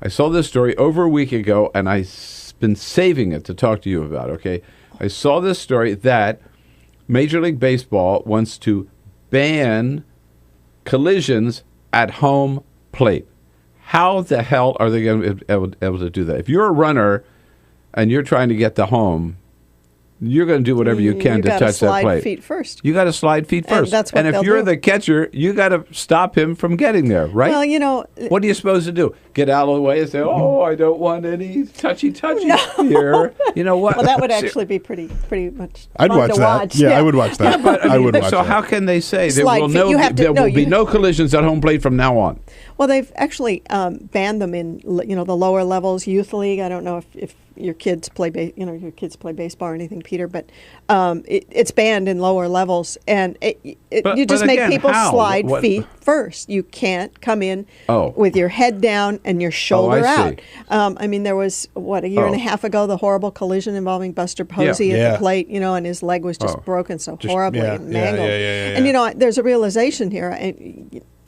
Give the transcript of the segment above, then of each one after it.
I saw this story over a week ago, and I've been saving it to talk to you about, okay? I saw this story that Major League Baseball wants to ban collisions at home plate. How the hell are they going to be able to do that? If you're a runner and you're trying to get to home, you're going to do whatever you can to touch that plate. You got to slide feet first. You got to slide feet first. And if you're the catcher, you got to stop him from getting there, right? Well, you know, what are you supposed to do? Get out of the way and say, "Oh, I don't want any touchy here." You know what? Well, that would actually be pretty much. I'd fun watch to that. watch. Yeah, I would watch that. Yeah, but I would watch so that. how can they say there Slide will feet. there will be no collisions at home plate from now on? Well, they've actually banned them in the lower levels. Youth league. I don't know if your kids play your kids play baseball or anything, Peter, but it's banned in lower levels, and you just make people slide feet first. You can't come in with your head down and your shoulder out. I mean, there was a year and a half ago, the horrible collision involving Buster Posey at the plate, and his leg was just broken so horribly and mangled. And there's a realization here.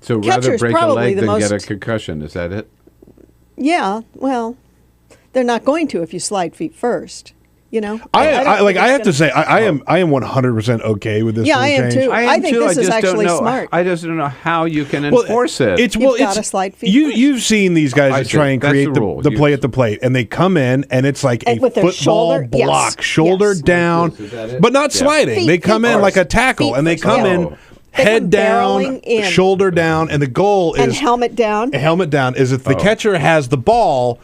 So rather break a leg than get a concussion. Is that it? Yeah. Well, they're not going to if you slide feet first. I have to say, I am 100% okay with this. Yeah, I am too. I think this is actually smart. I just don't know how you can enforce it. You've got to slide feet first. You've seen these guys that try and create the play at the plate, and they come in, and it's like a football block, shoulder down, but not sliding. They come in like a tackle, and they come in head down, shoulder down, and the goal is... And helmet down. Helmet down is if the catcher has the ball...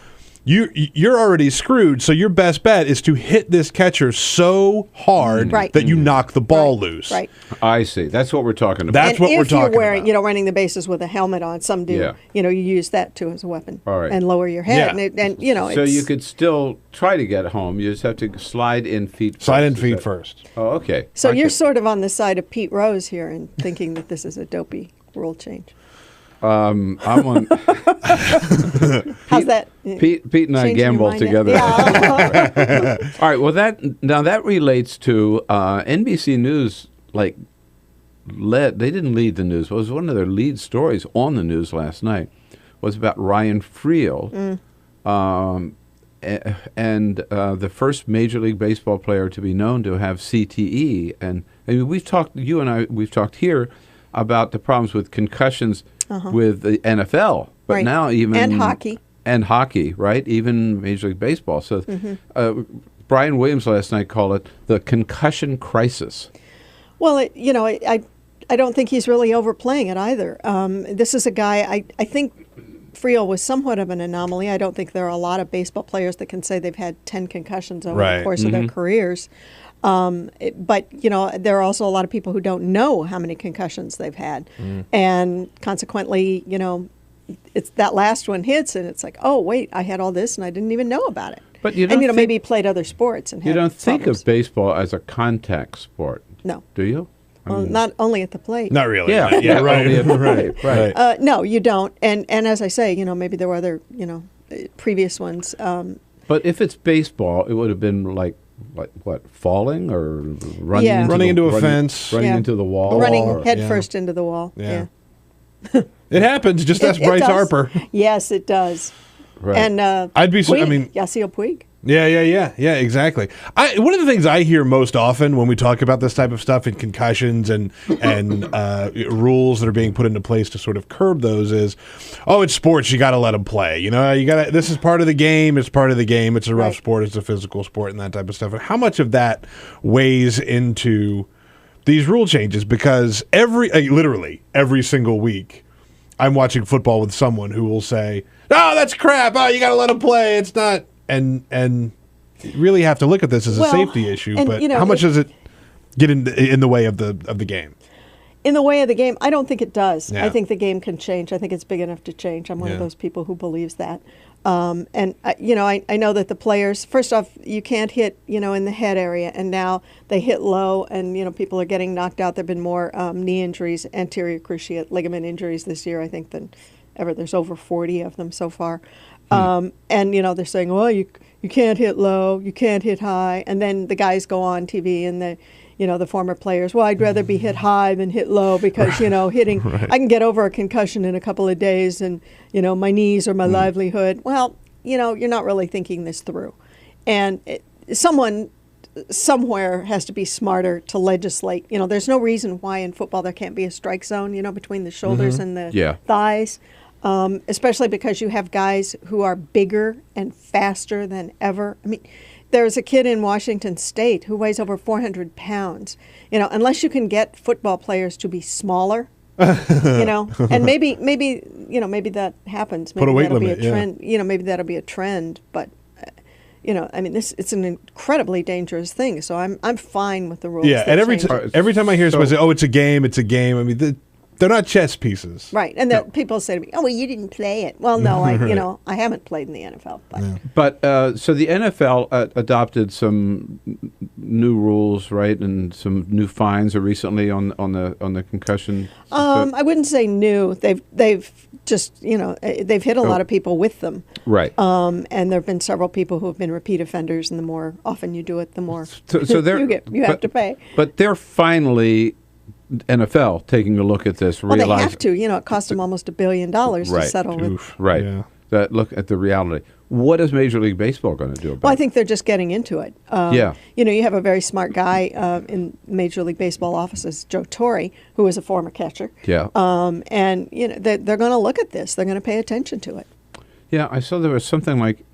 You're already screwed, so your best bet is to hit this catcher so hard that you knock the ball loose. Right. I see. That's what we're talking about. That's what we're talking about. If you're wearing, running the bases with a helmet on, some do. You use that too as a weapon. All right. And lower your head. Yeah. So you could still try to get home. You just have to slide in feet first. Slide in feet first. Oh, okay. So you're sort of on the side of Pete Rose here and thinking that this is a dopey rule change. I'm on. How's that? Pete and I gamble together. Yeah. All right. Well, that relates to NBC News. They didn't lead the news. It was one of their lead stories on the news last night. Was about Ryan Friel, and the first Major League Baseball player to be known to have CTE. And we've talked. You and I. We've talked here about the problems with concussions. With the NFL, but now even and hockey, right? Even Major League Baseball. So, Brian Williams last night called it the concussion crisis. Well, I don't think he's really overplaying it either. This is a guy. I think Friel was somewhat of an anomaly. I don't think there are a lot of baseball players that can say they've had 10 concussions over the course of their careers. But, there are also a lot of people who don't know how many concussions they've had. And consequently, it's that last one hits and it's like, oh, wait, I had all this and I didn't even know about it. But you don't maybe he played other sports and had You don't think problems. of baseball as a contact sport. No. Do you? Well, not only at the plate. Not really. Yeah, right. Right. No, you don't. And as I say, maybe there were other, previous ones. But if it's baseball, it would have been like what, falling or running? Running into a fence. Running into the wall. Running head first into the wall. Yeah. It happens. Just ask Bryce Harper. Yes, it does. Right. And I'd be. Puig, Yasiel Puig. Yeah, exactly. One of the things I hear most often when we talk about this type of stuff and concussions and rules that are being put into place to sort of curb those is, it's sports. You got to let them play. This is part of the game. It's part of the game. It's a rough sport. It's a physical sport and that type of stuff. And how much of that weighs into these rule changes? Because literally every single week, I'm watching football with someone who will say, "Oh, that's crap. Oh, you got to let them play. It's not." And you really have to look at this as a safety issue, but how much does it get in the way of the game? In the way of the game, I don't think it does. Yeah. I think the game can change. I think it's big enough to change. I'm one of those people who believes that. And I know that the players, first off, you can't hit in the head area, and now they hit low, and people are getting knocked out. There've been more knee injuries, anterior cruciate ligament injuries this year, I think, than ever. There's over 40 of them so far. And they're saying, well, you can't hit low, you can't hit high, and then the guys go on TV and the former players, well, I'd rather be hit high than hit low because, hitting, I can get over a concussion in a couple of days and, my knees or my livelihood. Well, you're not really thinking this through. And someone somewhere has to be smarter to legislate. There's no reason why in football there can't be a strike zone, between the shoulders and the thighs, especially because you have guys who are bigger and faster than ever. I mean, there's a kid in Washington State who weighs over 400 pounds. Unless you can get football players to be smaller, and maybe that happens. Maybe Put a weight that'll limit, be a trend. Maybe that'll be a trend, but it's an incredibly dangerous thing. So I'm fine with the rules. Yeah, and every time I hear somebody say, "Oh, it's a game," I mean, they're not chess pieces, right? And people say to me, "Oh, well, you didn't play it." Well, no, I haven't played in the NFL, but so the NFL adopted some new rules, right, and some new fines recently on the concussion. I wouldn't say new. They've just they've hit a lot of people with them, right? And there have been several people who have been repeat offenders, and the more often you do it, the more so you have to pay. But they're finally NFL taking a look at this. Well, they have to. It cost them almost $1 billion to settle with. Right. Yeah. Look at the reality. What is Major League Baseball going to do about it? Well, I think they're just getting into it. You have a very smart guy in Major League Baseball offices, Joe Torre, who is a former catcher. Yeah. And they're going to look at this. They're going to pay attention to it. Yeah, I saw there was something like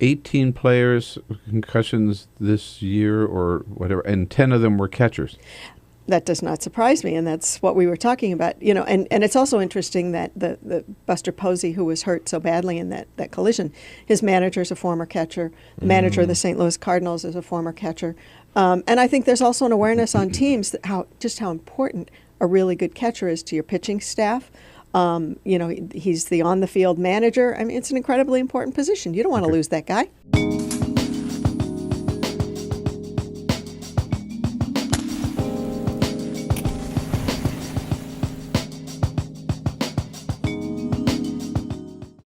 18 players with concussions this year or whatever, and 10 of them were catchers. That does not surprise me, and that's what we were talking about. And it's also interesting that the Buster Posey, who was hurt so badly in that collision, his manager is a former catcher. The manager of the St. Louis Cardinals is a former catcher. And I think there's also an awareness on teams that how important a really good catcher is to your pitching staff. He's the on-the-field manager. I mean, it's an incredibly important position. You don't want to lose that guy.